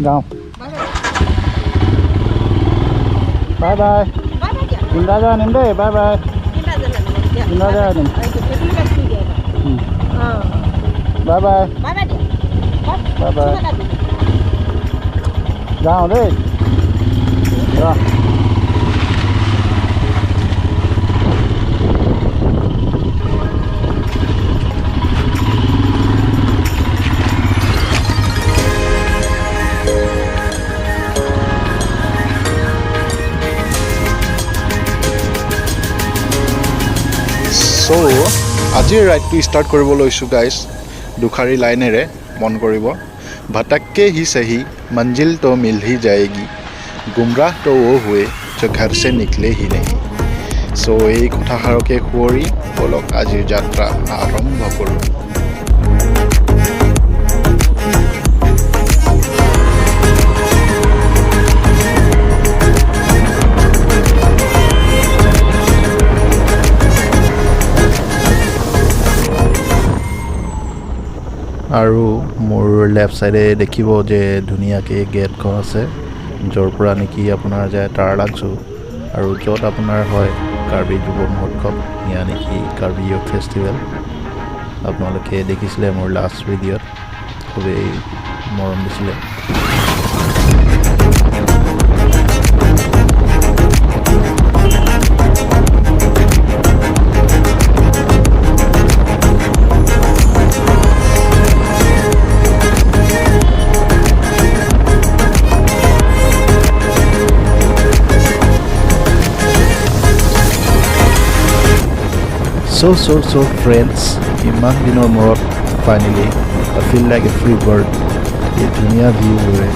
যাওঁ bye bye তিনিটা আনিম দেই বাই বাই তিনিটা আনিম বাই বাই বাই বাই যাওঁ দেই যাওঁ So, আজিৰ ৰাইডটো ষ্টাৰ্ট কৰিব লৈছোঁ গাইজ দুখাৰী লাইনেৰে মন কৰিব ভটকে হি সহি মঞ্জিল তো মিল হি যায়েগি গুমৰাহ তো ও হুৱে जो घर से निकले ही नहीं सो এই কথাষাৰকে সুঁৱৰি বলক আজিৰ যাত্ৰা আৰম্ভ কৰোঁ আৰু মোৰ লেফট সাইডে দেখিব যে ধুনীয়াকৈ গেটখন আছে য'ৰ পৰা নেকি আপোনাৰ যায় তাৰালাংচু আৰু য'ত আপোনাৰ হয় কাৰ্বি যুৱ মহোৎসৱ ইয়া নেকি কাৰ্বি ইয়থ ফেষ্টিভেল আপোনালোকে দেখিছিলে মোৰ লাষ্ট ভিডিঅ'ত খুবেই মৰম দিছিলে So friends, ইমান দিনৰ মূৰত finally I feel like a free bird এই ধুনীয়া ভিউবোৰে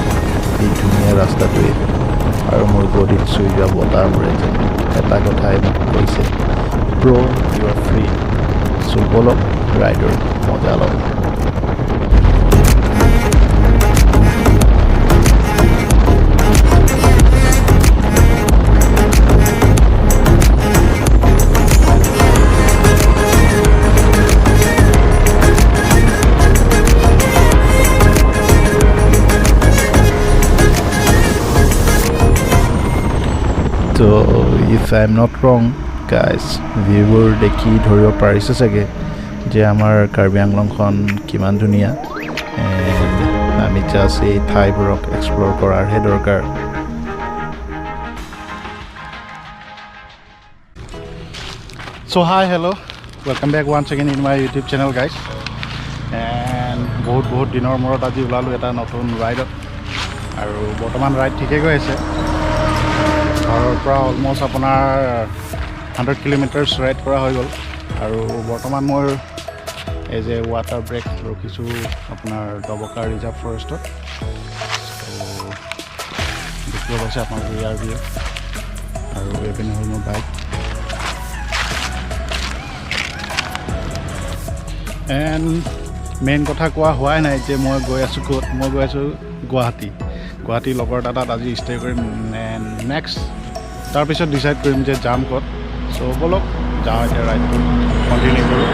এই ধুনীয়া ৰাস্তাটোৱে আৰু মোৰ বডিত চুই যোৱা বতাহবোৰে যেন এটা কথাই মোক কৈছে ব্ৰ ইউ আৰ ফ্ৰী চ' বলক ৰাইডৰ মজা লওক So if I'm not wrong guys viewer দেখি ধৰিব পাৰিছে চাগে যে আমাৰ কাৰ্বি আংলংখন কিমান ধুনীয়া and আমি জাষ্ট এই ঠাইবোৰক এক্সপ্ল'ৰ কৰাৰহে দৰকাৰ So hi hello welcome back once again in my YouTube channel guys and বহুত দিনৰ মূৰত আজি ওলালোঁ এটা নতুন ৰাইডত আৰু বৰ্তমান ৰাইড ঠিকে গৈ আছে ঘৰৰ পৰা অলমষ্ট আপোনাৰ 100 কিলোমিটাৰ্ছ ৰাইড কৰা হৈ গ'ল আৰু বৰ্তমান মই এজ এ ৱাটাৰ ব্ৰেক ৰখিছোঁ আপোনাৰ ডবকা ৰিজাৰ্ভ ফৰেষ্টত দেখিব পাইছে আপোনালোকে ইয়াৰ ভিউ আৰু এইপিনে হ'ল মোৰ বাইক এণ্ড মেইন কথা কোৱা হোৱাই নাই যে মই গৈ আছোঁ ক'ত মই গৈ আছোঁ গুৱাহাটী লগৰ তাত আজি ষ্টে কৰিম নেক্সট তাৰপিছত ডিচাইড কৰিম যে যাম ক'ত চ' বলক যাওঁ এতিয়া ৰাইডটো কণ্টিনিউ কৰোঁ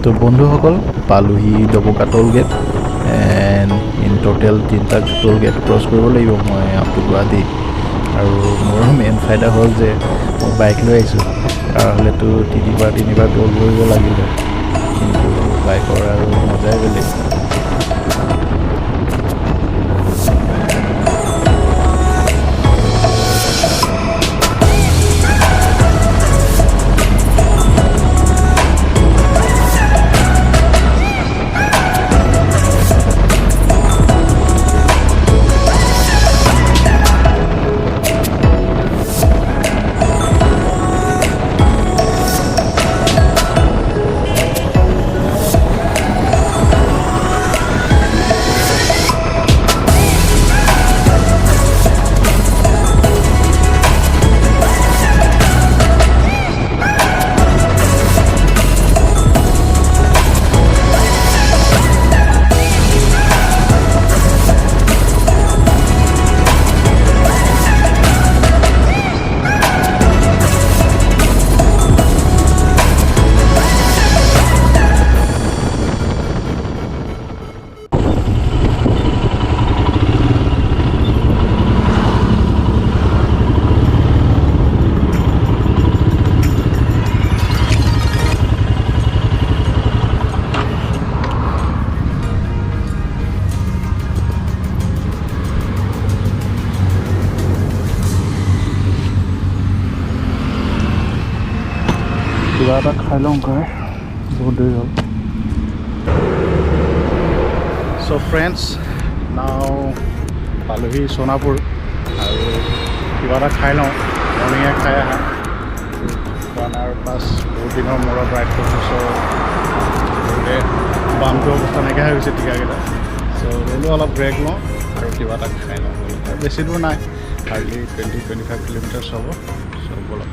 তো বন্ধুসকল পালোহি ডবকা টোল গেট এণ্ড ইন টোটেল 3টা টোল গেট ক্ৰছ কৰিব লাগিব মই আপ টু গুৱাহাটী আৰু মোৰ মেইন ফাইদা হ'ল যে মই বাইক লৈ আহিছোঁ তাৰ হ'লেতো তিনিবাৰ টোল কৰিব লাগিলে কিন্তু বাইকৰ আৰু মজাই বেলেগ কিবা এটা খাই লওঁ কাই বহুত দেৰি হ'ল চ' ফ্ৰেণ্ডছ নাও পালোহি সোণাপুৰ আৰু কিবা এটা খাই লওঁ মৰ্ণিঙে খাই আহা খোৱা নাই আৰু প্লাছ বহুত দিনৰ মূৰত ৰাইড কৰিছোঁ চ' বহুতে বামটো অৱস্থা নাইকিয়া হৈ গৈছে টিকাকেইটা চ' হ'লেও অলপ ব্ৰেক লওঁ আৰু কিবা এটা খাই লওঁ বেছি দূৰ নাই হাৰ্ডলি 20-25 কিলোমিটাৰ্ছ হ'ব চ' ব'লক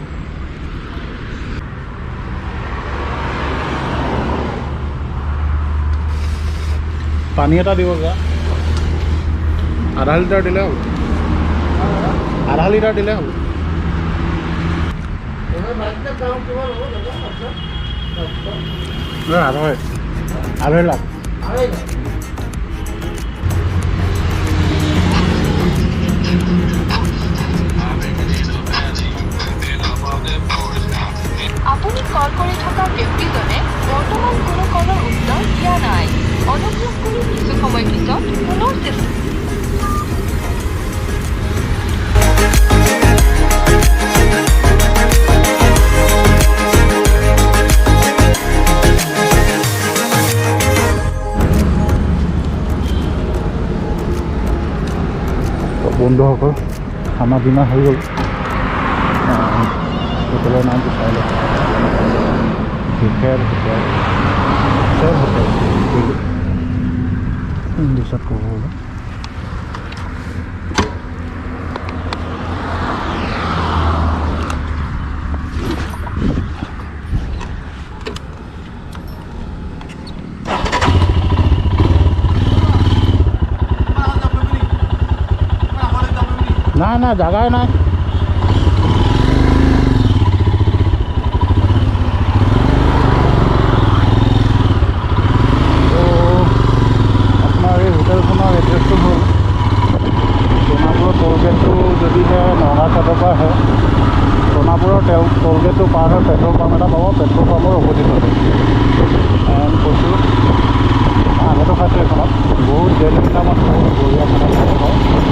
পানী এটা দিব যা আধা লিটাৰ দিলে হ'ব আধা লিটাৰ দিলে হ'ব আঢ়ৈ লাখ আপুনি কল কৰি থকা ব্যক্তিজনে বৰ্তমান কোনো কলৰ উত্তৰ দিয়া নাই অনুগ্ৰহ কৰি কিছু সময় পিছত পুনৰ চেষ্টা বন্ধুসকল খানা পিনা হৈ গ'ল হোটেলৰ নামটো চাই লওঁ হোটেল ইংলিছত ক'ব হ'ব নাই নাই জাগাই নাই আপোনাৰ এই হোটেলখনৰ এড্ৰেছটো হ'ল সোণাপুৰৰ টোলগেটটো যদিহে নগাঁও চাইডৰ পৰা আহে সোণাপুৰৰ টোলগেটটো পাৰ হৈ পেট্ৰল পাম্প এটা পাব পেট্ৰল পাম্পৰ অপজিটতে কৈছোঁ আগতো খাইছোঁ এইখনত বহুত ডেইলি ইনকামত বহুত বঢ়িয়া খানা খাব হয়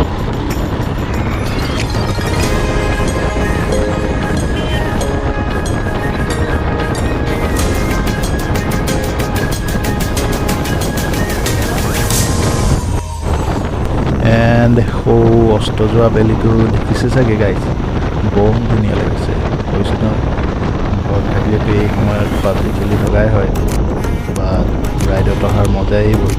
এণ্ড অস্ত যোৱা বেলিটো দেখিছে চাগে গাইছ বম ধুনীয়া লাগিছে কৈছোঁ ন ঘৰত থাকিলেতো এই সময়ত পাবজি খেলি থকাই হয় বা ৰাইডত অহাৰ মজাই এইবোৰ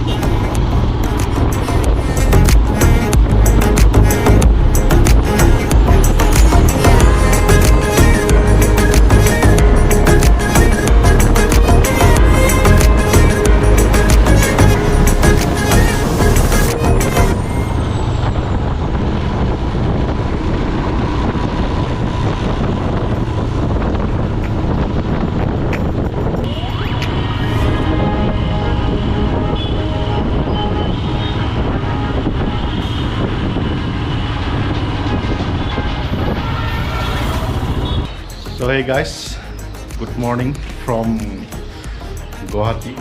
So hey guys, good morning from Guwahati.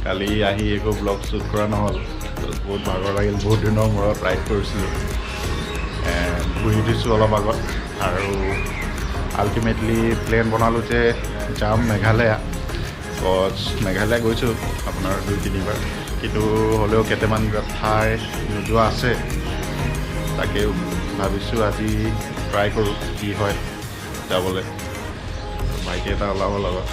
কালি আহি একো ব্লগ শ্বুট কৰা নহ'ল বহুত ভাগৰ লাগিল বহুত দিনৰ মূৰত ৰাইড কৰিছিলোঁ ঘূৰি উঠিছোঁ অলপ আগত আৰু আল্টিমেটলি প্লেন বনালোঁ যে যাম মেঘালয়া কজ মেঘালয়া গৈছোঁ আপোনাৰ 2-3 বাৰ কিন্তু হ'লেও কেইটামান ঠাই নোযোৱা আছে তাকে ভাবিছোঁ আজি ট্ৰাই কৰোঁ কি হয় যাবলৈ ভাইটি এটা ওলাব লগত